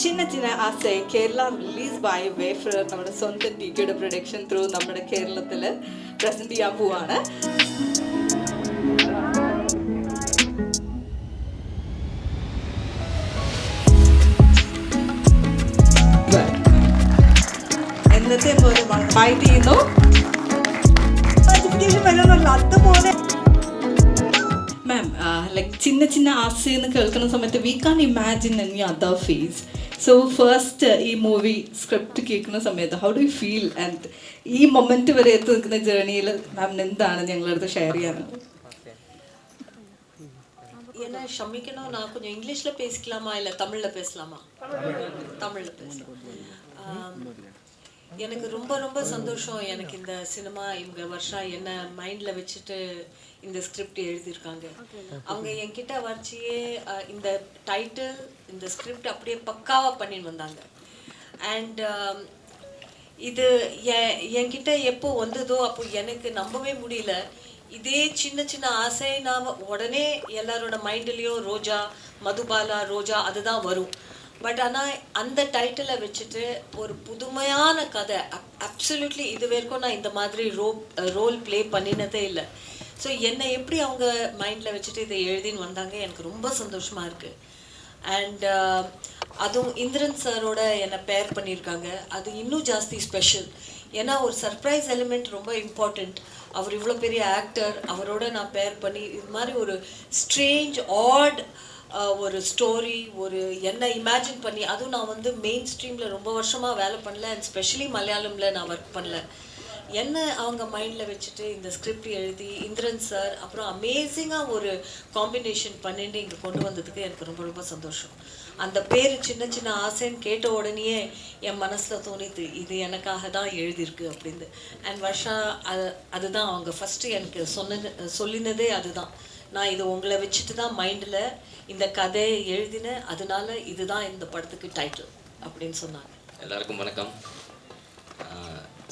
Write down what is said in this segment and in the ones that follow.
Chinna Chinna Aasai Kerala release by Wayfarer നമ്മുടെ സ്വന്തം ടിക്കയുടെ production through നമ്മുടെ കേരളത്തിൽ പ്രസന്റ് ചെയ്യാൻ പോവാണ്. എന്നത്തെ പോലെ ഫൈറ്റ് ചെയ്യുന്നു അതുപോലെ മാം. ലൈക്ക് ചിന്ന ചിന്ന ആസയെന്ന് കേൾക്കുന്ന സമയത്ത് we can imagine any other face. So first ഈ മൂവി സ്ക്രിപ്റ്റ് കേൾക്കുന്ന സമയത്ത് how do you feel and ഈ മൊമെന്റ് വരെ എത്തി നിൽക്കുന്ന ജേർണിയിൽ മാമിന് എന്താണ് ഞങ്ങളുടെ അടുത്ത് ഷെയർ ചെയ്യാനുള്ളത്? என்ன ஷமிக்கணும், நான் கொஞ்சம் இங்கிலீஷில் பேசிக்கலாமா இல்லை தமிழில் பேசலாமா? தமிழில் பேசலாம். எனக்கு ரொம்ப ரொம்ப சந்தோஷம். எனக்கு இந்த சினிமா இவங்க வருஷம் என்ன மைண்டில் வச்சுட்டு இந்த ஸ்கிரிப்ட் எழுதியிருக்காங்க. அவங்க என்கிட்ட வரைச்சியே இந்த டைட்டில் இந்த ஸ்கிரிப்ட் அப்படியே பக்காவாக பண்ணின்னு வந்தாங்க. அண்ட் இது என்கிட்ட எப்போ வந்ததோ அப்போ எனக்கு நம்பவே முடியல. இதே சின்ன சின்ன ஆசை நாம் உடனே எல்லாரோட மைண்ட்லேயும் ரோஜா, மதுபாலா, ரோஜா அதுதான் வரும். பட் ஆனால் அந்த டைட்டிலை வச்சுட்டு ஒரு புதுமையான கதை, அப்சல்யூட்லி இது வரைக்கும் நான் இந்த மாதிரி ரோல் ப்ளே பண்ணினதே இல்லை. ஸோ என்னை எப்படி அவங்க மைண்டில் வச்சுட்டு இதை எழுதின்னு வந்தாங்க, எனக்கு ரொம்ப சந்தோஷமாக இருக்குது. அண்ட் அதுவும் இந்திரன் சாரோட என்னை பேர் பண்ணியிருக்காங்க, அது இன்னும் ஜாஸ்தி ஸ்பெஷல். ஏன்னா ஒரு சர்ப்ரைஸ் எலிமெண்ட் ரொம்ப இம்பார்ட்டண்ட். அவர் இவ்வளோ பெரிய ஆக்டர், அவரோட நான் பேர் பண்ணி இது மாதிரி ஒரு ஸ்ட்ரேஞ்ச் ஆட் ஒரு ஸ்டோரி ஒரு என்ன இமேஜின் பண்ணி, அதுவும் நான் வந்து மெயின் ஸ்ட்ரீமில் ரொம்ப வருஷமாக வேலை பண்ணல அண்ட் ஸ்பெஷலி மலையாளமில் நான் ஒர்க் பண்ணல. என்ன அவங்க மைண்டில் வச்சுட்டு இந்த ஸ்கிரிப்ட் எழுதி இந்திரன் சார் அப்புறம் அமேசிங்காக ஒரு காம்பினேஷன் பண்ணிட்டு இங்கே கொண்டு வந்ததுக்கு எனக்கு ரொம்ப ரொம்ப சந்தோஷம். அந்த பேர் சின்ன சின்ன ஆசைன்னு கேட்ட உடனேயே என் மனசில் தோணிது இது எனக்காக தான் எழுதியிருக்கு அப்படின்னு. அண்ட் வருஷா அதுதான் அவங்க ஃபஸ்ட்டு எனக்கு சொல்லினதே அதுதான். நான் இது உங்களை வச்சுட்டு தான் மைண்டில் இந்த கதையை எழுதினேன், அதனால இதுதான் இந்த படத்துக்கு டைட்டில் அப்படின்னு சொன்னாங்க. எல்லாருக்கும் வணக்கம்.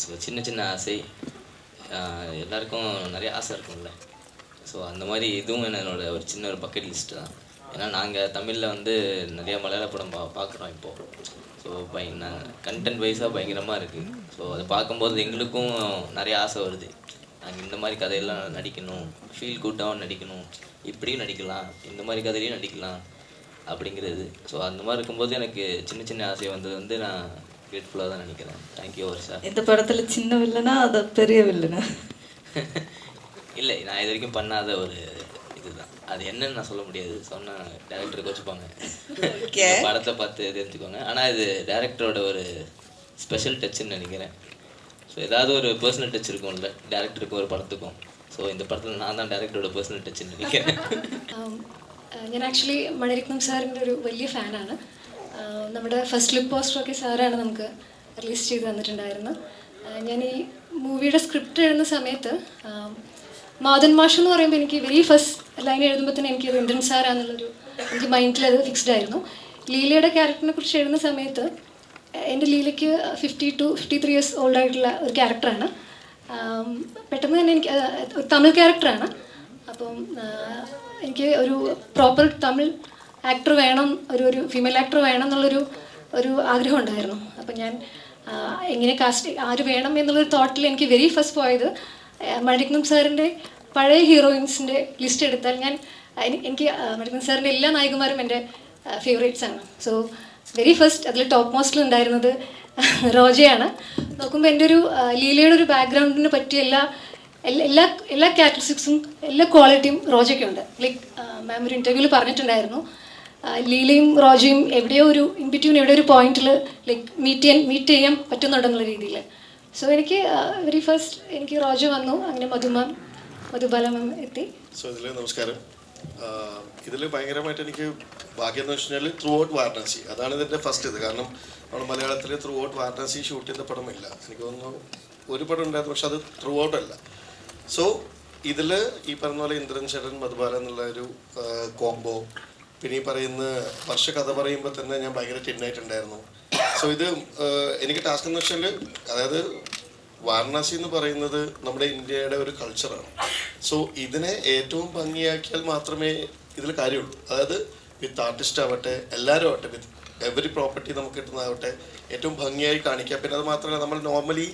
ஸோ சின்ன சின்ன ஆசை, எல்லாருக்கும் நிறைய ஆசை இருக்கும்ல. ஸோ அந்த மாதிரி இதுவும் என்னோட ஒரு சின்ன ஒரு பக்கெட் லிஸ்ட்டு தான். ஏன்னா நாங்கள் தமிழில் வந்து நிறையா மலையாள படம் பார்க்குறோம் இப்போது. ஸோ கண்டென்ட் வைஸாக பயங்கரமாக இருக்குது. ஸோ அதை பார்க்கும்போது எங்களுக்கும் நிறைய ஆசை வருது. நாங்கள் இந்த மாதிரி கதையெல்லாம் நடிக்கணும், ஃபீல் குட்டாகவும் நடிக்கணும், இப்படியும் நடிக்கலாம், இந்த மாதிரி கதையிலையும் நடிக்கலாம் அப்படிங்கிறது. ஸோ அந்த மாதிரி இருக்கும்போது எனக்கு சின்ன சின்ன ஆசை வந்தது வந்து நான் கிரேட்ஃபுல்லாக தான் நினைக்கிறேன். தேங்க்யூ வருஷா. இந்த படத்தில் சின்ன வில்லனா அது பெரிய வில்லனா? இல்லை, நான் இது வரைக்கும் பண்ணாத ஒரு இதுதான். அது என்னன்னு நான் சொல்ல முடியாது, சொன்னால் டேரக்டருக்கு வச்சுப்பாங்க, படத்தை பார்த்து தெரிஞ்சுக்கோங்க. ஆனால் இது டேரக்டரோட ஒரு ஸ்பெஷல் டச்சுன்னு நினைக்கிறேன். ஸோ ஏதாவது ஒரு பர்சனல் டச் இருக்கும்ல டேரக்டருக்கு ஒரு படத்துக்கும். ஸோ இந்த படத்தில் நான் தான் டேரக்டரோட പഴ്സണൽ ടച്ച് നിൽക്കുന്നത്. ഞാൻ ആക്ച്വലി മണിരത്നം സാറിൻ്റെ ഒരു വലിയ ഫാനാണ്. നമ്മുടെ ഫസ്റ്റ് ലുക്ക് പോസ്റ്ററൊക്കെ സാറാണ് നമുക്ക് റിലീസ് ചെയ്ത് തന്നിട്ടുണ്ടായിരുന്നു. ഞാൻ ഈ മൂവിയുടെ സ്ക്രിപ്റ്റ് എഴുതുന്ന സമയത്ത് മാതൻ മാഷ് എന്ന് പറയുമ്പോൾ എനിക്ക് വെരി ഫസ്റ്റ് ലൈൻ എഴുതുമ്പോൾ തന്നെ എനിക്കത് ഇന്ദ്രൻ സാറാന്നുള്ളൊരു എനിക്ക് മൈൻഡിൽ അത് ഫിക്സ്ഡ് ആയിരുന്നു. ലീലയുടെ ക്യാരക്ടറിനെ കുറിച്ച് എഴുതുന്ന സമയത്ത് എൻ്റെ ലീലയ്ക്ക് 50 to 53 years ഓൾഡായിട്ടുള്ള ഒരു ക്യാരക്ടറാണ്. പെട്ടെന്ന് തന്നെ എനിക്ക് ഒരു തമിഴ് ക്യാരക്ടറാണ്. അപ്പം എനിക്ക് ഒരു പ്രോപ്പർ തമിഴ് ആക്ടർ വേണം, ഒരു ഫീമെയിൽ ആക്ടർ വേണം എന്നുള്ളൊരു ആഗ്രഹം ഉണ്ടായിരുന്നു. അപ്പം ഞാൻ എങ്ങനെ കാസ്റ്റ് ആര് വേണം എന്നുള്ളൊരു തോട്ടിൽ എനിക്ക് വെരി ഫസ്റ്റ് പോയത് മണിരത്നം സാറിൻ്റെ പഴയ ഹീറോയിൻസിൻ്റെ ലിസ്റ്റ് എടുത്താൽ എനിക്ക് മണിരത്നം സാറിൻ്റെ എല്ലാ നായികമാരും എൻ്റെ ഫേവറേറ്റ്സ് ആണ്. സോ വെരി ഫസ്റ്റ് അതിൽ ടോപ്പ് മോസ്റ്റിൽ ഉണ്ടായിരുന്നത് റോജയാണ്. നോക്കുമ്പോൾ എൻ്റെ ഒരു ലീലയുടെ ഒരു ബാക്ക്ഗ്രൗണ്ടിന് പറ്റിയ എല്ലാ ക്യാരക്ടറിസ്റ്റിക്സും എല്ലാ ക്വാളിറ്റിയും റോജയ്ക്കുണ്ട്. ലൈക്ക് മാം ഒരു ഇൻ്റർവ്യൂവിൽ പറഞ്ഞിട്ടുണ്ടായിരുന്നു, ലീലയും റോജയും എവിടെയോ ഒരു ഇൻബിറ്റ്വീൻ എവിടെയോ ഒരു പോയിന്റിൽ ലൈക്ക് മീറ്റ് ചെയ്യാൻ പറ്റുന്നുണ്ടെന്നുള്ള രീതിയിൽ. സോ എനിക്ക് വെരി ഫസ്റ്റ് എനിക്ക് റോജ വന്നു, അങ്ങനെ മധുബാല മാം എത്തി. സോ ഇതിൽ നമസ്കാരം. ഇതിൽ ഭയങ്കരമായിട്ട് എനിക്ക് ഭാഗ്യം എന്ന് വെച്ച് കഴിഞ്ഞാൽ ത്രൂ ഔട്ട് വാരണാസി, അതാണ് ഇതിൻ്റെ ഫസ്റ്റ് ഇത്. കാരണം നമ്മൾ മലയാളത്തിൽ ത്രൂ ഔട്ട് വാരണാസി ഷൂട്ട് ചെയ്ത പടമില്ല. എനിക്ക് തോന്നുന്നു ഒരു പടം ഉണ്ടായിരുന്നു, പക്ഷെ അത് ത്രൂ ഔട്ട് അല്ല. സോ ഇതിൽ ഈ പറഞ്ഞ പോലെ ഇന്ദ്രൻ ചേട്ടൻ മധുബാല എന്നുള്ള ഒരു കോംബോ, പിന്നെ ഈ പറയുന്ന വർഷ കഥ പറയുമ്പോൾ തന്നെ ഞാൻ ഭയങ്കര ടിന്നായിട്ടുണ്ടായിരുന്നു. സോ ഇത് എനിക്ക് ടാസ്ക് എന്ന് വെച്ചാൽ, അതായത് വാരണാസി എന്ന് പറയുന്നത് നമ്മുടെ ഇന്ത്യയുടെ ഒരു കൾച്ചറാണ്. സോ ഇതിനെ ഏറ്റവും ഭംഗിയാക്കിയാൽ മാത്രമേ ഇതിൽ കാര്യമുള്ളൂ. അതായത് വിത്ത് ആർട്ടിസ്റ്റ് ആവട്ടെ, എല്ലാവരും ആവട്ടെ, വിത്ത് എവറി പ്രോപ്പർട്ടി നമുക്ക് കിട്ടുന്നതാവട്ടെ ഏറ്റവും ഭംഗിയായി കാണിക്കുക. പിന്നെ അത് മാത്രമല്ല, നമ്മൾ നോർമലി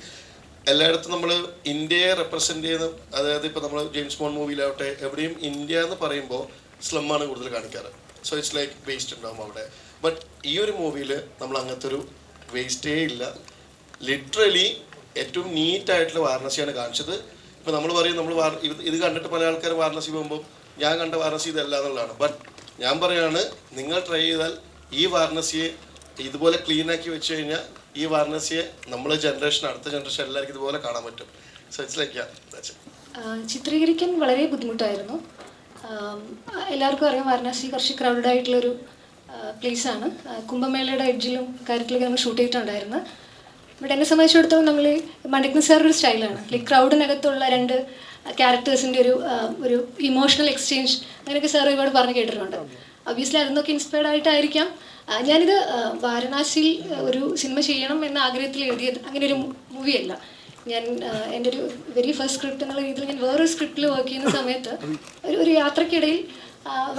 എല്ലായിടത്തും നമ്മൾ ഇന്ത്യയെ റെപ്രസെൻ്റ് ചെയ്യുന്ന, അതായത് ഇപ്പോൾ നമ്മൾ ജെയിംസ് ബോണ്ട് മൂവിയിലാവട്ടെ എവിടെയും ഇന്ത്യ എന്ന് പറയുമ്പോൾ സ്ലമ്മാണ് കൂടുതൽ കാണിക്കാറ്. സോ ഇറ്റ്സ് ലൈക്ക് വേസ്റ്റ് ഉണ്ടാവും അവിടെ. ബട്ട് ഈ ഒരു മൂവിയിൽ നമ്മൾ അങ്ങനത്തെ ഒരു വേസ്റ്റേ ഇല്ല. ലിറ്ററലി ഏറ്റവും നീറ്റായിട്ടുള്ള വാരണസിയാണ് കാണിച്ചത്. ഇപ്പോൾ നമ്മൾ പറയും നമ്മൾ ഇത് കണ്ടിട്ട് പല ആൾക്കാർ വാരണസി പോകുമ്പോൾ ഞാൻ കണ്ട വാരണസി ഇതല്ല എന്നുള്ളതാണ്. ബട്ട് ഞാൻ പറയാണ്, നിങ്ങൾ ട്രൈ ചെയ്താൽ ഈ വാരണസിയെ ഇതുപോലെ ക്ലീൻ ആക്കി വെച്ച് കഴിഞ്ഞാൽ ഈ വാരണസിയെ നമ്മളെ ജനറേഷൻ, അടുത്ത ജനറേഷൻ എല്ലാവർക്കും ഇതുപോലെ കാണാൻ പറ്റും. സോ ഇറ്റ്സ് ലൈക്ക് ചിത്രീകരിക്കാൻ വളരെ ബുദ്ധിമുട്ടായിരുന്നു. എല്ലാവർക്കും അറിയാം വാരണാസി കുറച്ച് ക്രൗഡഡ് ആയിട്ടുള്ളൊരു പ്ലേസാണ്. കുംഭമേളയുടെ എഡ്ജിലും കാര്യത്തിലൊക്കെ നമ്മൾ ഷൂട്ട് ചെയ്തിട്ടുണ്ടായിരുന്നു. ബട്ട് എന്നെ സംബന്ധിച്ചിടത്തോളം നമ്മൾ മണിരത്നം സാറിൻ്റെ ഒരു സ്റ്റൈലാണ്, ലൈക്ക് ക്രൗഡിനകത്തുള്ള രണ്ട് ക്യാരക്ടേഴ്സിൻ്റെ ഒരു ഇമോഷണൽ എക്സ്ചേഞ്ച് അങ്ങനെയൊക്കെ സാർ ഒരുപാട് പറഞ്ഞ് കേട്ടിട്ടുണ്ട്. ഒബ്വിയസ്ലി അതിൽ ഇൻസ്പയർഡ് ആയിട്ടായിരിക്കാം ഞാനിത് വാരണാസിയിൽ ഒരു സിനിമ ചെയ്യണം എന്ന ആഗ്രഹത്തിൽ എഴുതിയത്. അങ്ങനെ ഒരു മൂവിയല്ല. ഞാൻ എൻ്റെ ഒരു വെരി ഫസ്റ്റ് സ്ക്രിപ്റ്റ് എന്നുള്ള രീതിയിൽ ഞാൻ വേറൊരു സ്ക്രിപ്റ്റിൽ വർക്ക് ചെയ്യുന്ന സമയത്ത് ഒരു യാത്രക്കിടയിൽ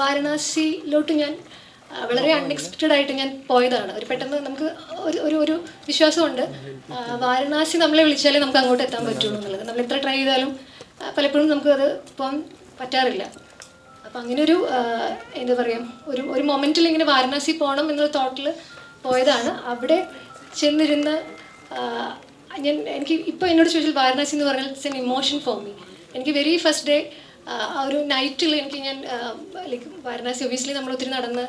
വാരണാസിയിലോട്ട് ഞാൻ വളരെ അൺഎക്സ്പെക്റ്റഡ് ആയിട്ട് ഞാൻ പോയതാണ്. ഒരു പെട്ടെന്ന് നമുക്ക് ഒരു വിശ്വാസമുണ്ട്, വാരണാസി നമ്മളെ വിളിച്ചാലേ നമുക്ക് അങ്ങോട്ട് എത്താൻ പറ്റുള്ളൂ എന്നുള്ളത്. നമ്മൾ എത്ര ട്രൈ ചെയ്താലും പലപ്പോഴും നമുക്കത് പോകാൻ പറ്റാറില്ല. അപ്പം അങ്ങനെ ഒരു എന്താ പറയുക, ഒരു മൊമെൻറ്റിൽ ഇങ്ങനെ വാരണാസി പോകണം എന്നുള്ള തോട്ടിൽ പോയതാണ്. അവിടെ ചെന്നിരുന്ന് എനിക്ക് ഇപ്പോൾ എന്നോട് ചോദിച്ചാൽ വാരണാസി എന്ന് പറഞ്ഞാൽ it's an emotion for me. എനിക്ക് വെരി ഫസ്റ്റ് ഡേ ആ ഒരു നൈറ്റിൽ ഞാൻ ലൈക്ക് വാരണാസി ഒബിയസ്ലി നമ്മൾ ഒത്തിരി നടന്ന്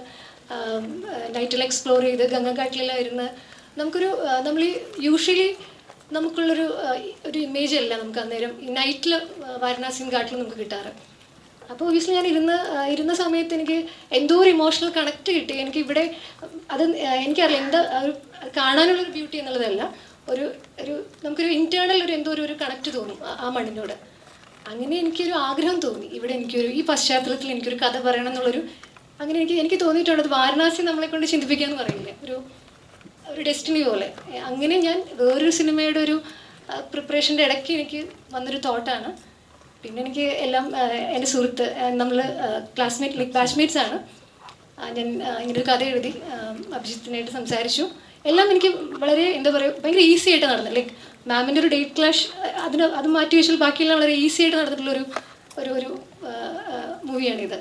നൈറ്റിൽ എക്സ്പ്ലോർ ചെയ്ത് ഗംഗാഘാട്ടിലെല്ലാം ഇരുന്ന് നമ്മൾ യൂഷ്വലി നമുക്കുള്ളൊരു ഇമേജ് അല്ല നമുക്ക് അന്നേരം ഈ നൈറ്റിൽ വാരണാസിയും ഘാട്ടിലും നമുക്ക് കിട്ടാറ്. അപ്പോൾ ഒബിയസ്ലി ഞാൻ ഇരുന്ന സമയത്ത് എനിക്ക് എന്തോ ഒരു ഇമോഷണൽ കണക്റ്റ് കിട്ടി. എനിക്ക് ഇവിടെ അത് എനിക്കറിയില്ല എന്താ ഒരു കാണാനുള്ളൊരു ബ്യൂട്ടി എന്നുള്ളതല്ല, ഒരു നമുക്കൊരു ഇൻറ്റേർണൽ എന്തോ ഒരു കണക്റ്റ് തോന്നും ആ മണ്ണിനോട്. അങ്ങനെ എനിക്കൊരു ആഗ്രഹം തോന്നി, ഇവിടെ ഈ പശ്ചാത്തലത്തിൽ എനിക്കൊരു കഥ പറയണം എന്നുള്ളൊരു അങ്ങനെ എനിക്ക് തോന്നിയിട്ടുള്ളത്. വാരണാസി നമ്മളെ കൊണ്ട് ചിന്തിപ്പിക്കാന്ന് പറയില്ലേ, ഒരു ഡെസ്റ്റിനി പോലെ. അങ്ങനെ ഞാൻ വേറൊരു സിനിമയുടെ ഒരു പ്രിപ്പറേഷൻ്റെ ഇടയ്ക്ക് എനിക്ക് വന്നൊരു തോട്ടാണ്. പിന്നെ എനിക്ക് എല്ലാം എൻ്റെ സുഹൃത്ത്, നമ്മൾ ബാച്ച്മേറ്റ്സ് ആണ്. ഞാൻ ഇങ്ങനൊരു കഥ എഴുതി അഭിജിത്തിനായിട്ട് സംസാരിച്ചു. എല്ലാം എനിക്ക് വളരെ എന്താ പറയുക ഭയങ്കര ഈസി ആയിട്ട് നടന്നു. ലൈക്ക് മാമിൻ്റെ ഒരു ഡേറ്റ് ക്ലാഷ് അത് മാറ്റി വെച്ചാൽ ബാക്കിയെല്ലാം വളരെ ഈസി ആയിട്ട് നടന്നിട്ടുള്ളൊരു മൂവിയാണിത്.